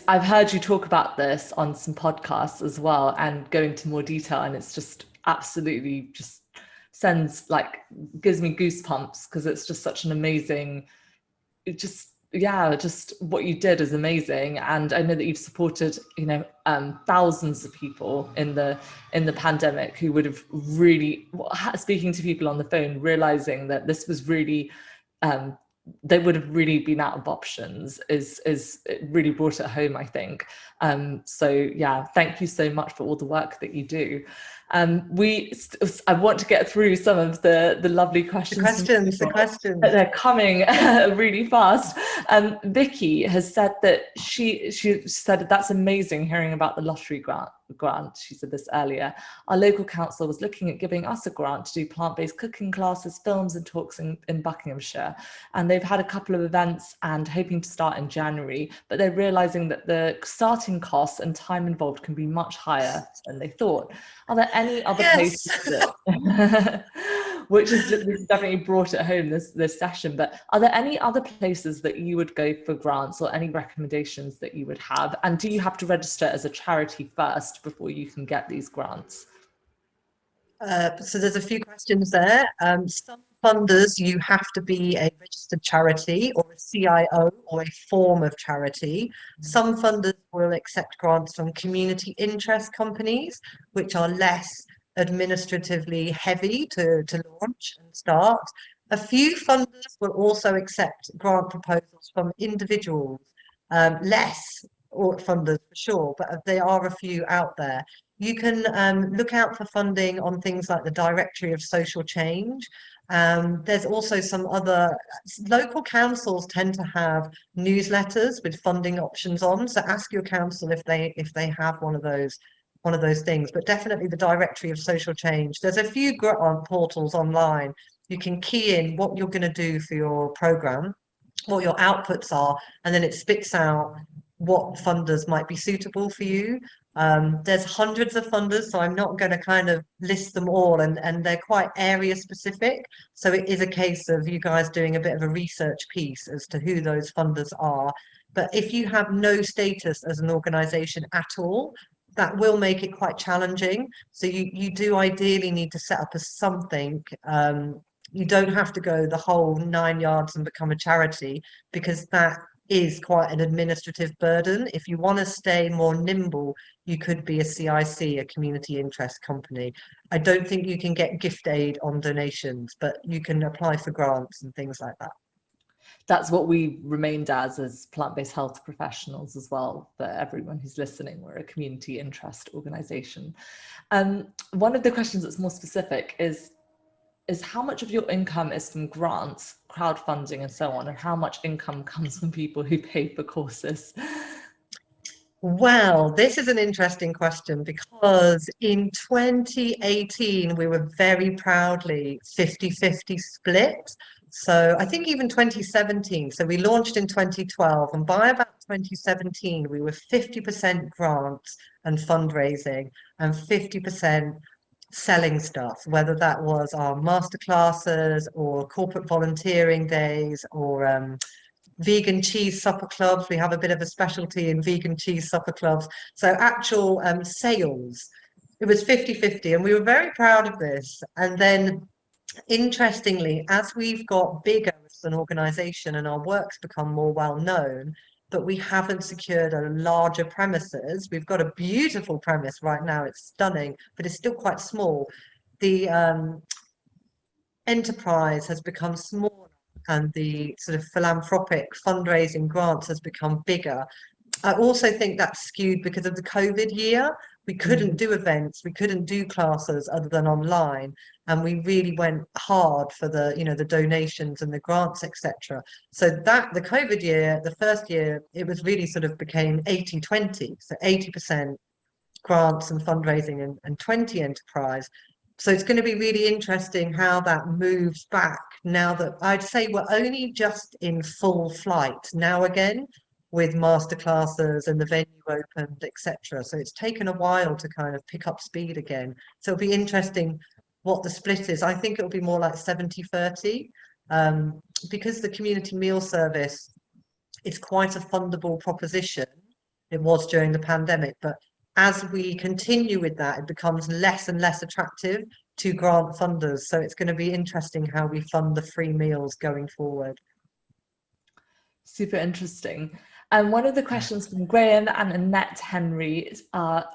I've heard you talk about this on some podcasts as well and go into more detail, and it's just absolutely just gives me goosebumps, because it's just such an amazing, just what you did is amazing. And I know that you've supported, thousands of people in the pandemic who would have really, speaking to people on the phone, realizing that this was really, they would have really been out of options, it really brought it home, I think. So yeah, thank you so much for all the work that you do. I want to get through some of the lovely questions. The questions. They're coming really fast. Vicky has said that she said that's amazing hearing about the lottery grant. She said this earlier. Our local council was looking at giving us a grant to do plant-based cooking classes, films and talks in Buckinghamshire. And they've had a couple of events and hoping to start in January, but they're realizing that the starting costs and time involved can be much higher than they thought. Are there any other places that, which is definitely brought it home this session, but are there any other places that you would go for grants or any recommendations that you would have? And do you have to register as a charity first before you can get these grants? So there's a few questions there. Some funders, you have to be a registered charity or a CIO or a form of charity. Some funders will accept grants from community interest companies, which are less administratively heavy to launch and start. A few funders will also accept grant proposals from individuals, less funders for sure, but there are a few out there. You can look out for funding on things like the Directory of Social Change. There's also some other local councils tend to have newsletters with funding options on. So ask your council if they have one of those things. But definitely the Directory of Social Change. There's a few grant portals online. You can key in what you're going to do for your program, what your outputs are, and then it spits out what funders might be suitable for you. There's hundreds of funders, so I'm not going to kind of list them all, and they're quite area specific. So it is a case of you guys doing a bit of a research piece as to who those funders are. But if you have no status as an organisation at all, that will make it quite challenging. So you do ideally need to set up as something. You don't have to go the whole 9 yards and become a charity, because that is quite an administrative burden. If you want to stay more nimble, you could be a CIC, a community interest company. I don't think you can get gift aid on donations, but you can apply for grants and things like that. That's what we remained as plant-based health professionals as well. For everyone who's listening, we're a community interest organisation. One of the questions that's more specific is how much of your income is from grants, crowdfunding and so on, and how much income comes from people who pay for courses? Well, this is an interesting question, because in 2018, we were very proudly 50-50 split. So I think even 2017, so we launched in 2012, and by about 2017, we were 50% grants and fundraising and 50% selling stuff, whether that was our masterclasses or corporate volunteering days or vegan cheese supper clubs. We have a bit of a specialty in vegan cheese supper clubs. So actual sales, it was 50-50, and we were very proud of this. And then interestingly, as we've got bigger as an organization and our work's become more well known, but we haven't secured a larger premises. We've got a beautiful premise right now. It's stunning, but it's still quite small. The enterprise has become smaller, and the sort of philanthropic fundraising grants has become bigger. I also think that's skewed because of the COVID year. We couldn't do events, we couldn't do classes other than online, and we really went hard for the the donations and the grants, etc. So that the COVID year, the first year, it was really sort of became 80-20, so 80% grants and fundraising and 20 enterprise. So it's going to be really interesting how that moves back now that I'd say we're only just in full flight now again, with masterclasses and the venue opened, etc. So it's taken a while to kind of pick up speed again. So it'll be interesting what the split is. I think it'll be more like 70-30, because the community meal service is quite a fundable proposition. It was during the pandemic, but as we continue with that, it becomes less and less attractive to grant funders. So it's going to be interesting how we fund the free meals going forward. Super interesting. And one of the questions from Graham and Annette Henry is,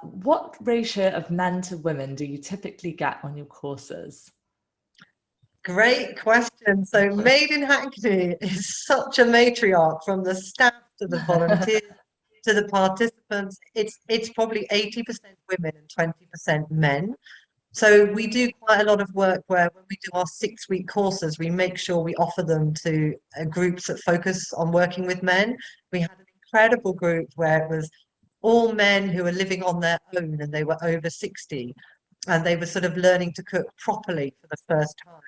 what ratio of men to women do you typically get on your courses? Great question. So Made in Hackney is such a matriarch, from the staff to the volunteers to the participants. It's probably 80% women and 20% men. So we do quite a lot of work where when we do our 6-week courses, we make sure we offer them to groups that focus on working with men. We had an incredible group where it was all men who were living on their own and they were over 60 and they were sort of learning to cook properly for the first time.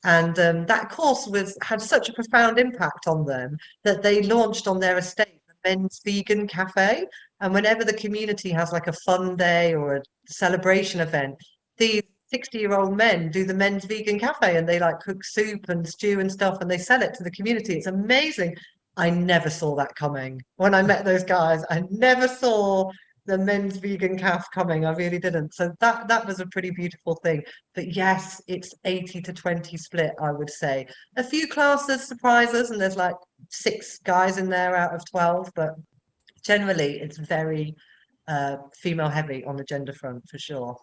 And that course had such a profound impact on them that they launched on their estate the Men's Vegan Cafe. And whenever the community has like a fun day or a celebration event, these 60-year-old men do the Men's Vegan Cafe and they like cook soup and stew and stuff and they sell it to the community. It's amazing. I never saw that coming. When I met those guys, I never saw the Men's Vegan Cafe coming. I really didn't. So that was a pretty beautiful thing. But yes, it's 80-20 split, I would say. A few classes surprise us, and there's like 6 guys in there out of 12, but generally it's very female heavy on the gender front for sure.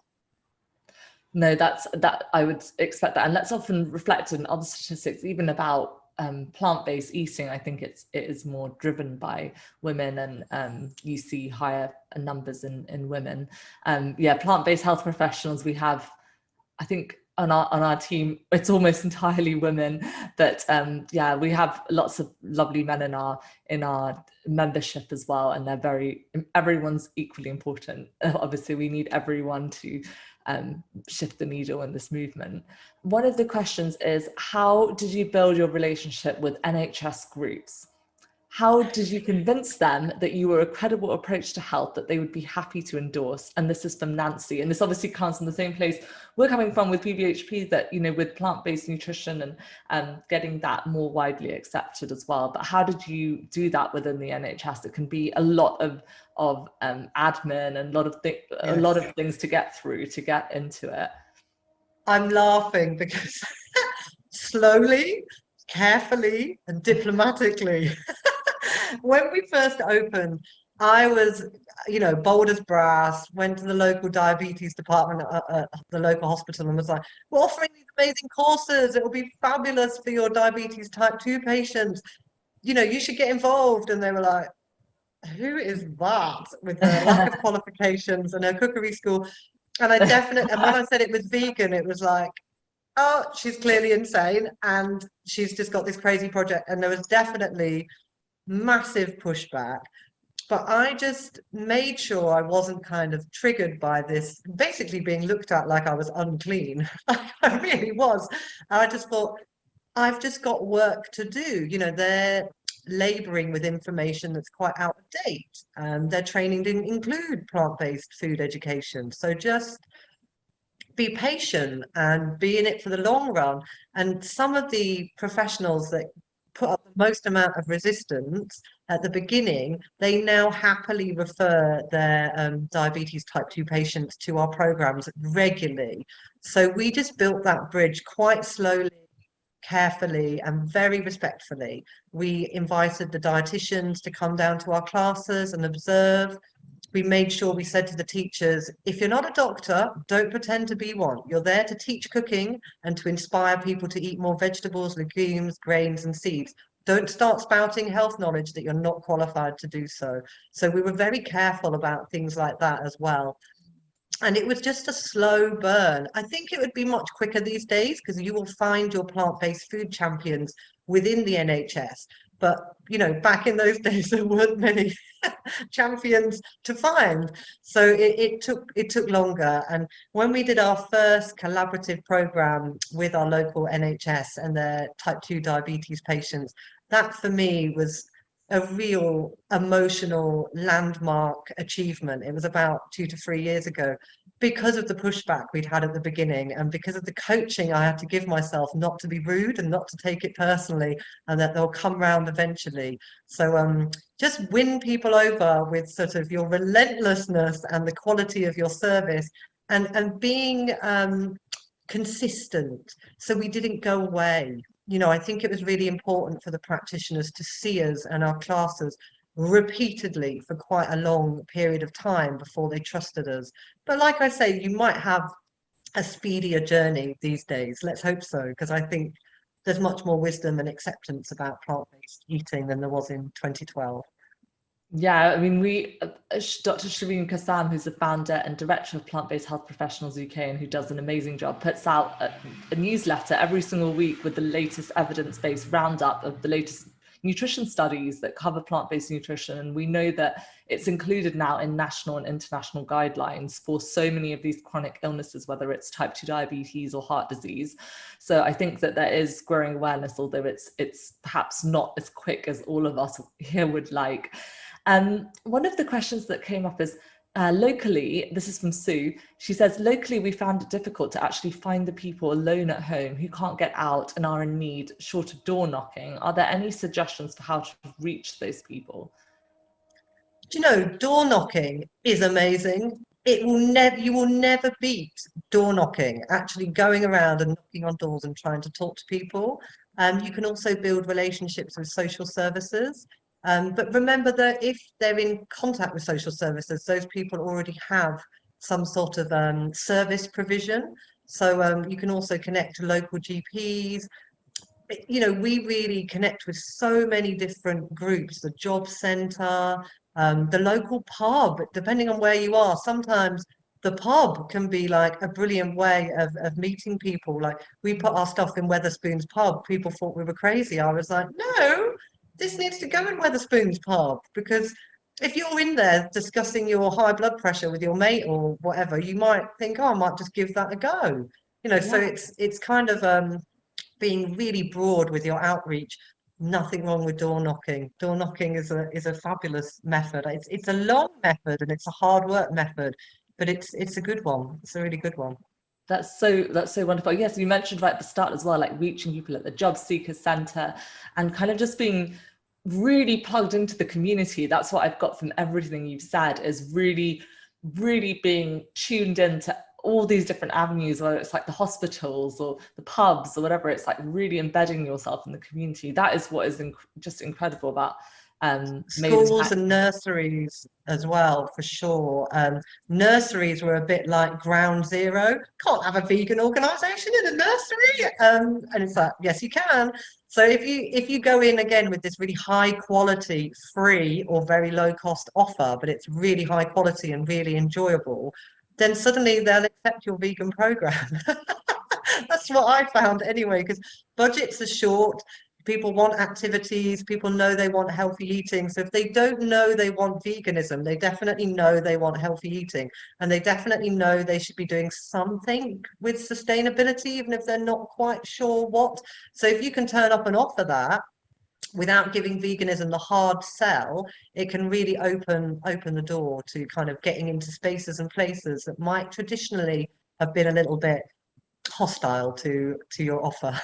No, that I would expect that. And let's often reflect on other statistics, even about plant-based eating. I think it is more driven by women, and you see higher numbers in women. Yeah, plant-based health professionals, we have, I think on our team, it's almost entirely women, but yeah, we have lots of lovely men in our membership as well, and everyone's equally important. Obviously, we need everyone to shift the needle in this movement. One of the questions is, how did you build your relationship with NHS groups? How did you convince them that you were a credible approach to health that they would be happy to endorse? And this is from Nancy. And this obviously comes from the same place we're coming from with PBHP, that, you know, with plant-based nutrition and getting that more widely accepted as well. But how did you do that within the NHS? It can be a lot of admin and a lot of things to get through to get into it. I'm laughing because slowly, carefully, and diplomatically. When we first opened, I was, you know, bold as brass, went to the local diabetes department at the local hospital and was like, we're offering these amazing courses. It will be fabulous for your diabetes type 2 patients. You know, you should get involved. And they were like, who is that with her lack of qualifications and her cookery school? And and when I said it was vegan, it was like, oh, she's clearly insane and she's just got this crazy project. And there was definitely massive pushback, but I just made sure I wasn't kind of triggered by this basically being looked at like I was unclean. I really was. And I just thought, I've just got work to do. You know, they're laboring with information that's quite out of date, and their training didn't include plant-based food education. So just be patient and be in it for the long run. And some of the professionals that put up the most amount of resistance at the beginning, they now happily refer their diabetes type 2 patients to our programs regularly. So we just built that bridge quite slowly, carefully, and very respectfully. We invited the dietitians to come down to our classes and observe. We made sure we said to the teachers, if you're not a doctor, don't pretend to be one. You're there to teach cooking and to inspire people to eat more vegetables, legumes, grains, and seeds. Don't start spouting health knowledge that you're not qualified to do so. So we were very careful about things like that as well. And it was just a slow burn. I think it would be much quicker these days because you will find your plant-based food champions within the NHS. But, you know, back in those days, there weren't many champions to find. So it took longer. And when we did our first collaborative program with our local NHS and their type 2 diabetes patients, that for me was a real emotional landmark achievement. It was about 2 to 3 years ago, because of the pushback we'd had at the beginning and because of the coaching I had to give myself not to be rude and not to take it personally, and that they'll come round eventually. So just win people over with sort of your relentlessness and the quality of your service, and being consistent. So we didn't go away. You know, I think it was really important for the practitioners to see us and our classes repeatedly for quite a long period of time before they trusted us. But like I say, you might have a speedier journey these days. Let's hope so, because I think there's much more wisdom and acceptance about plant-based eating than there was in 2012. Yeah, I mean, Dr. Shireen Kassam, who's the founder and director of Plant-Based Health Professionals UK and who does an amazing job, puts out a newsletter every single week with the latest evidence-based roundup of the latest nutrition studies that cover plant-based nutrition. And we know that it's included now in national and international guidelines for so many of these chronic illnesses, whether it's type 2 diabetes or heart disease. So I think that there is growing awareness, although it's perhaps not as quick as all of us here would like. One of the questions that came up is, locally, this is from Sue, she says, locally we found it difficult to actually find the people alone at home who can't get out and are in need, short of door knocking. Are there any suggestions for how to reach those people? Do you know, door knocking is amazing. You will never beat door knocking, actually going around and knocking on doors and trying to talk to people. You can also build relationships with social services. But remember that if they're in contact with social services, those people already have some sort of service provision. So you can also connect to local GPs. You know, we really connect with so many different groups, the job centre, the local pub, depending on where you are. Sometimes the pub can be like a brilliant way of meeting people. Like we put our stuff in Weatherspoon's pub. People thought we were crazy. I was like, no, this needs to go in Weatherspoon's pub, because if you're in there discussing your high blood pressure with your mate or whatever, you might think, oh, I might just give that a go. You know, so Yeah. it's kind of being really broad with your outreach. Nothing wrong with door knocking. Door knocking is a fabulous method. It's a long method and it's a hard work method, but it's a good one. It's a really good one. That's so wonderful. Yes, you mentioned right at the start as well, like reaching people at the job seeker center and kind of just being really plugged into the community. That's what I've got from everything you've said, is really, really being tuned into all these different avenues, whether it's like the hospitals or the pubs or whatever. It's like really embedding yourself in the community. That is what is just incredible about Made in Schools and Hackney. nurseries as well, for sure. Nurseries were a bit like ground zero. Can't have a vegan organisation in a nursery. And it's like, yes, you can. So if you go in again with this really high quality, free or very low cost offer, but it's really high quality and really enjoyable, then suddenly they'll accept your vegan program. That's what I found anyway, because budgets are short. People want activities, people know they want healthy eating. So if they don't know they want veganism, they definitely know they want healthy eating. And they definitely know they should be doing something with sustainability, even if they're not quite sure what. So if you can turn up and offer that without giving veganism the hard sell, it can really open the door to kind of getting into spaces and places that might traditionally have been a little bit hostile to your offer.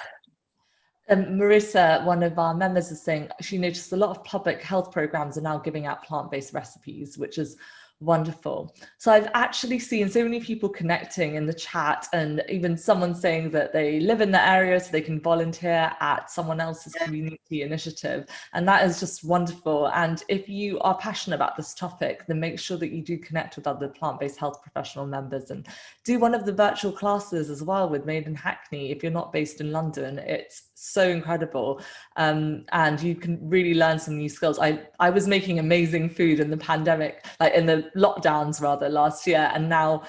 Marissa, one of our members, is saying she noticed a lot of public health programs are now giving out plant-based recipes, which is wonderful. So I've actually seen so many people connecting in the chat, and even someone saying that they live in the area so they can volunteer at someone else's community initiative. And that is just wonderful. And if you are passionate about this topic, then make sure that you do connect with other plant-based health professional members and do one of the virtual classes as well with Made in Hackney. If you're not based in London, it's so incredible. And you can really learn some new skills. I was making amazing food in the pandemic, like in the lockdowns rather, last year, and now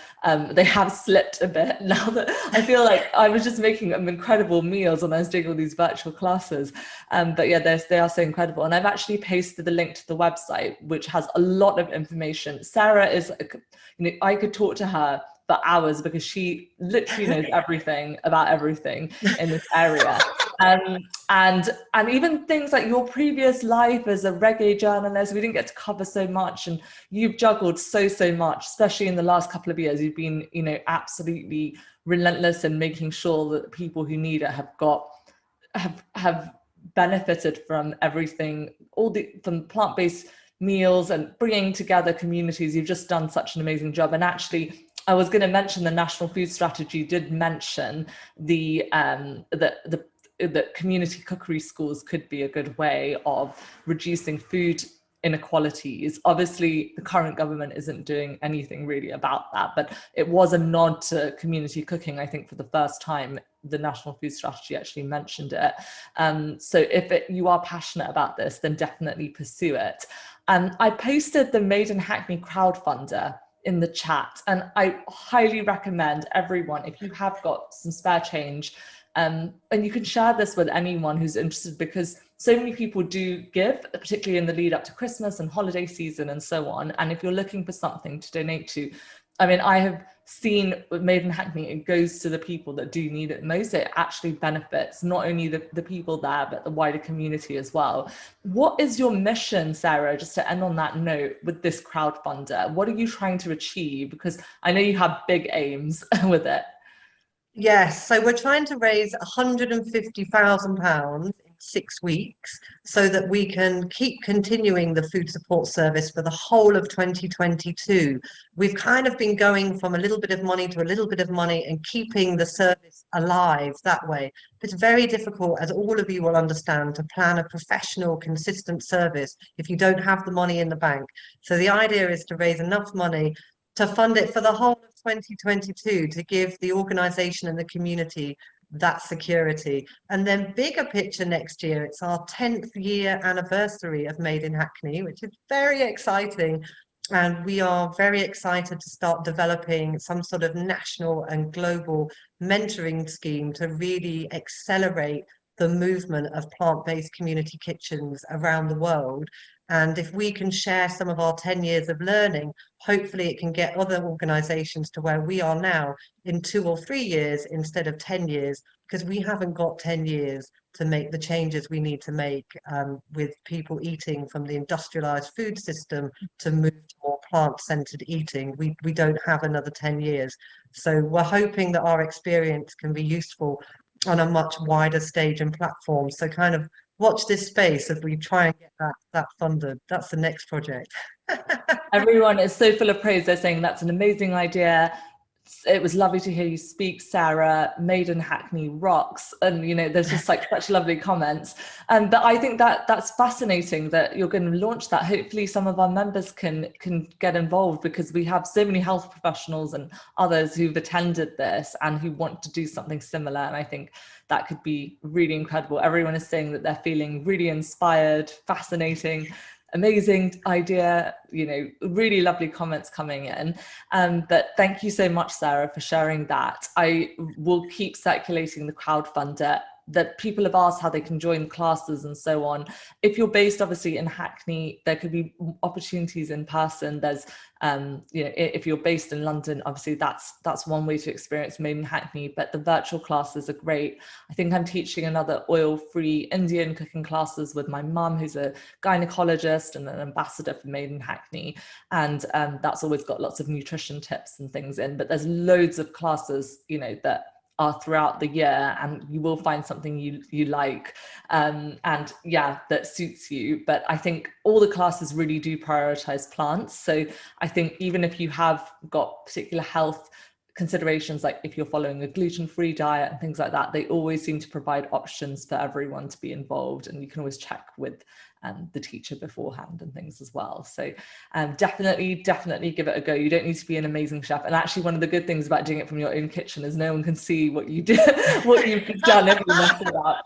they have slipped a bit now that I feel like I was just making incredible meals when I was doing all these virtual classes. But yeah, they are so incredible. And I've actually pasted the link to the website, which has a lot of information. Sarah is, I could talk to her for hours because she literally knows everything about everything in this area. And even things like your previous life as a reggae journalist, we didn't get to cover so much, and you've juggled so much, especially in the last couple of years. You've been, absolutely relentless in making sure that the people who need it have benefited from everything, from plant-based meals and bringing together communities. You've just done such an amazing job. And actually, I was going to mention the National Food Strategy did mention the community cookery schools could be a good way of reducing food inequalities. Obviously, the current government isn't doing anything really about that, but it was a nod to community cooking. I think for the first time, the National Food Strategy actually mentioned it. So if you are passionate about this, then definitely pursue it. I posted the Made in Hackney crowdfunder in the chat, and I highly recommend everyone, if you have got some spare change, and you can share this with anyone who's interested, because so many people do give, particularly in the lead up to Christmas and holiday season and so on. And if you're looking for something to donate to, I mean, I have seen with Made in Hackney, it goes to the people that do need it most. It actually benefits not only the people there, but the wider community as well. What is your mission, Sarah, just to end on that note, with this crowdfunder? What are you trying to achieve? Because I know you have big aims with it. Yes, so we're trying to raise £150,000 in 6 weeks so that we can keep continuing the food support service for the whole of 2022. We've kind of been going from a little bit of money to a little bit of money and keeping the service alive that way. It's very difficult, as all of you will understand, to plan a professional, consistent service if you don't have the money in the bank. So the idea is to raise enough money to fund it for the whole of 2022, to give the organisation and the community that security. And then bigger picture next year, it's our 10th year anniversary of Made in Hackney, which is very exciting. And we are very excited to start developing some sort of national and global mentoring scheme to really accelerate the movement of plant-based community kitchens around the world. And if we can share some of our 10 years of learning, hopefully it can get other organisations to where we are now in 2 or 3 years instead of 10 years, because we haven't got 10 years to make the changes we need to make with people eating from the industrialised food system to move to more plant-centred eating. We don't have another 10 years. So we're hoping that our experience can be useful on a much wider stage and platform. So kind of watch this space as we try and get that funded. That's the next project. Everyone is so full of praise. They're saying that's an amazing idea. It was lovely to hear you speak, Sarah. Made in Hackney rocks. And, you know, there's just like such lovely comments. But I think that's fascinating that you're going to launch that. Hopefully some of our members can get involved, because we have so many health professionals and others who've attended this and who want to do something similar. And I think that could be really incredible. Everyone is saying that they're feeling really inspired, fascinating, amazing idea, you know, really lovely comments coming in. But thank you so much, Sarah, for sharing that. I will keep circulating the crowdfunder, that people have asked how they can join classes and so on. If you're based obviously in Hackney, there could be opportunities in person. There's, you know, if you're based in London, obviously that's one way to experience Made in Hackney, but the virtual classes are great. I think I'm teaching another oil-free Indian cooking classes with my mum, who's a gynecologist and an ambassador for Made in Hackney. And that's always got lots of nutrition tips and things in, but there's loads of classes, you know, that are throughout the year, and you will find something you like, and yeah, that suits you. But I think all the classes really do prioritize plants. So I think even if you have got particular health considerations, like if you're following a gluten-free diet and things like that, they always seem to provide options for everyone to be involved, and you can always check with the teacher beforehand and things as well. So definitely give it a go. You don't need to be an amazing chef. And actually one of the good things about doing it from your own kitchen is no one can see what you do, what you've done if you mess it up.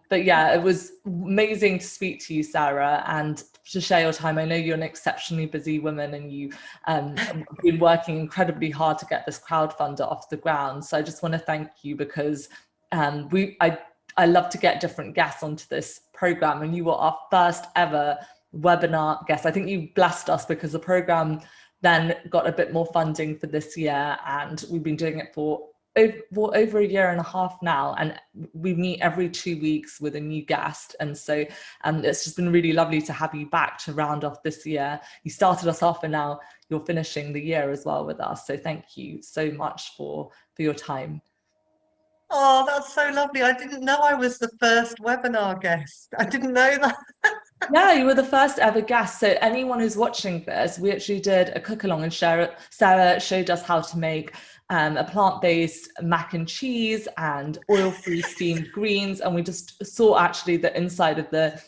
But yeah, it was amazing to speak to you, Sarah, and to share your time. I know you're an exceptionally busy woman, and you have been working incredibly hard to get this crowdfunder off the ground. So I just want to thank you, because I love to get different guests onto this program, and you were our first ever webinar guest. I think you blessed us, because the program then got a bit more funding for this year, and we've been doing it for over a year and a half now, and we meet every 2 weeks with a new guest. And so it's just been really lovely to have you back to round off this year. You started us off, and now you're finishing the year as well with us. So thank you so much for your time. Oh, that's so lovely. I didn't know I was the first webinar guest. I didn't know that. Yeah, you were the first ever guest. So anyone who's watching this, we actually did a cook along, and Sarah showed us how to make a plant-based mac and cheese and oil-free steamed greens. And we just saw actually the inside of the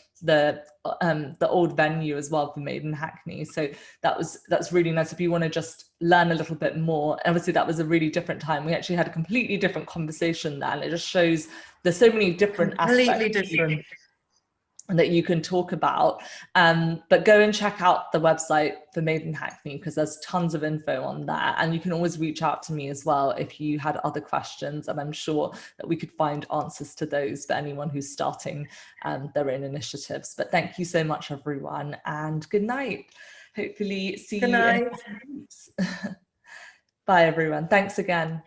the old venue as well for Made in Hackney. So that's really nice if you want to just learn a little bit more. Obviously, that was a really different time. We actually had a completely different conversation there, and it just shows there's so many different Completely aspects different. that you can talk about. But go and check out the website for Made in Hackney, because there's tons of info on there, and you can always reach out to me as well if you had other questions, and I'm sure that we could find answers to those for anyone who's starting their own initiatives. But thank you so much, everyone, and good night. Hopefully see you in a few weeks. Bye, everyone. Thanks again.